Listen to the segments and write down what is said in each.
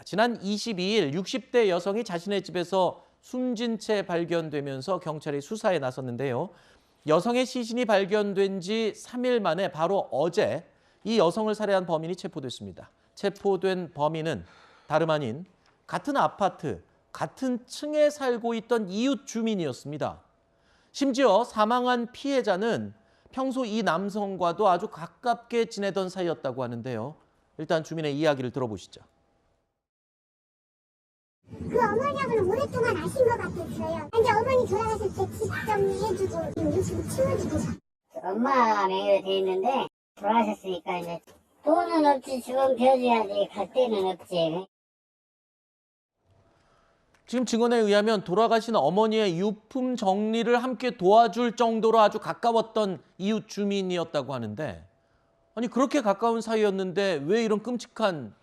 지난 22일 60대 여성이 자신의 집에서 숨진 채 발견되면서 경찰이 수사에 나섰는데요. 여성의 시신이 발견된 지 3일 만에 바로 어제 이 여성을 살해한 범인이 체포됐습니다. 체포된 범인은 다름 아닌 같은 아파트, 같은 층에 살고 있던 이웃 주민이었습니다. 심지어 사망한 피해자는 평소 이 남성과도 아주 가깝게 지내던 사이였다고 하는데요. 일단 주민의 이야기를 들어보시죠. 그 어머니하고는 오랫동안 아신 것 같았어요. 이제 어머니 돌아가실 때 집 정리해주고 요즘 치워주고. 엄마 명의로 돼 있는데 돌아가셨으니까 이제 돈은 없지 주건 펴줘야지 갈 데는 없지. 지금 증언에 의하면 돌아가신 어머니의 유품 정리를 함께 도와줄 정도로 아주 가까웠던 이웃 주민이었다고 하는데, 아니 그렇게 가까운 사이였는데 왜 이런 끔찍한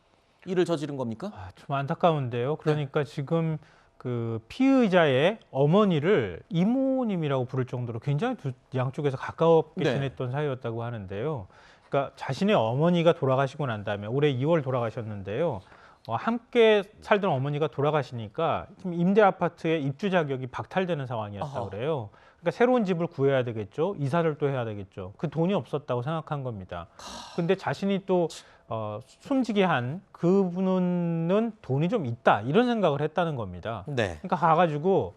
일을 저지른 겁니까? 좀 안타까운데요. 그러니까 지금 그 피의자의 어머니를 이모님이라고 부를 정도로 굉장히 양쪽에서 가깝게 네. 지냈던 사이였다고 하는데요. 그러니까 자신의 어머니가 돌아가시고 난 다음에 올해 2월 돌아가셨는데요. 함께 살던 어머니가 돌아가시니까 지금 임대 아파트의 입주 자격이 박탈되는 상황이었다고 그래요. 그러니까 새로운 집을 구해야 되겠죠. 이사를 또 해야 되겠죠. 그 돈이 없었다고 생각한 겁니다. 근데 자신이 또 숨지게 한 그분은 돈이 좀 있다 이런 생각을 했다는 겁니다. 네. 그러니까 가가지고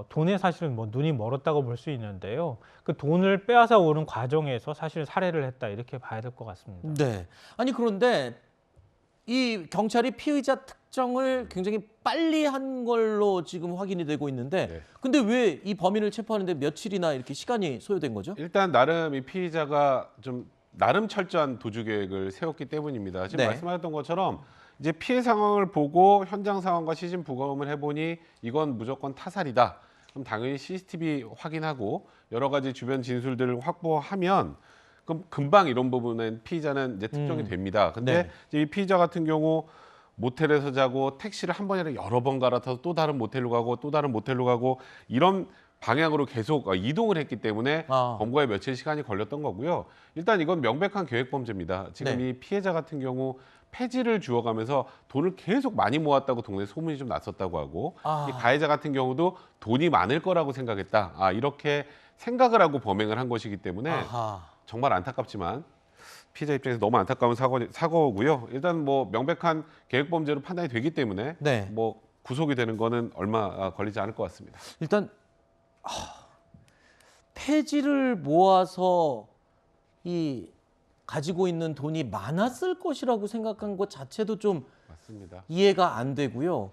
돈에 사실은 뭐 눈이 멀었다고 볼 수 있는데요. 그 돈을 빼앗아 오는 과정에서 사실 살해를 했다 이렇게 봐야 될 것 같습니다. 네. 아니 그런데 이 경찰이 피의자 특정을 굉장히 빨리 한 걸로 지금 확인이 되고 있는데, 네. 근데 왜 이 범인을 체포하는데 며칠이나 이렇게 시간이 소요된 거죠? 일단 나름 이 피의자가 좀 나름 철저한 도주 계획을 세웠기 때문입니다. 지금 네. 말씀하셨던 것처럼 이제 피해 상황을 보고 현장 상황과 시신 부검을 해보니 이건 무조건 타살이다. 그럼 당연히 CCTV 확인하고 여러 가지 주변 진술들을 확보하면 그럼 금방 이런 부분은 피의자는 이제 특정이 됩니다. 근데 네. 이제 이 피의자 같은 경우 모텔에서 자고 택시를 한 번이 아니라 여러 번 갈아타서 또 다른 모텔로 가고 또 다른 모텔로 가고 이런 방향으로 계속 이동을 했기 때문에 검거에 며칠 시간이 걸렸던 거고요. 일단 이건 명백한 계획범죄입니다. 지금 네. 이 피해자 같은 경우 폐지를 주워가면서 돈을 계속 많이 모았다고 동네에 소문이 좀 났었다고 하고 이 가해자 같은 경우도 돈이 많을 거라고 생각했다. 이렇게 생각을 하고 범행을 한 것이기 때문에 정말 안타깝지만 피해자 입장에서 너무 안타까운 사고고요. 일단 뭐 명백한 계획범죄로 판단이 되기 때문에 네. 뭐 구속이 되는 거는 얼마 걸리지 않을 것 같습니다. 일단 폐지를 모아서 이 가지고 있는 돈이 많았을 것이라고 생각한 것 자체도 좀 맞습니다. 이해가 안 되고요.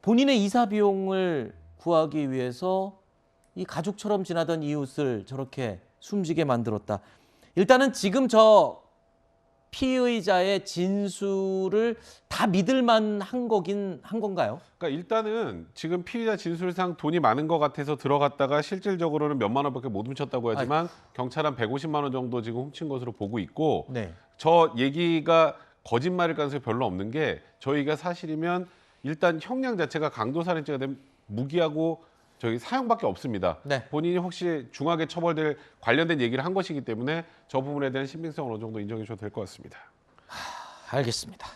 본인의 이사 비용을 구하기 위해서 이 가족처럼 지나던 이웃을 저렇게 숨지게 만들었다. 일단은 지금 저 피의자의 진술을 다 믿을 만한 거긴 한 건가요? 그러니까 일단은 지금 피의자 진술상 돈이 많은 것 같아서 들어갔다가 실질적으로는 몇만 원밖에 못 훔쳤다고 하지만 경찰은 150만 원 정도 지금 훔친 것으로 보고 있고 네. 저 얘기가 거짓말일 가능성이 별로 없는 게 저희가 사실이면 일단 형량 자체가 강도살인죄가 되면 무기하고 저기 사형밖에 없습니다. 네. 본인이 혹시 중하게 처벌될 관련된 얘기를 한 것이기 때문에 저 부분에 대한 신빙성을 어느 정도 인정해 줘도 될 것 같습니다. 알겠습니다.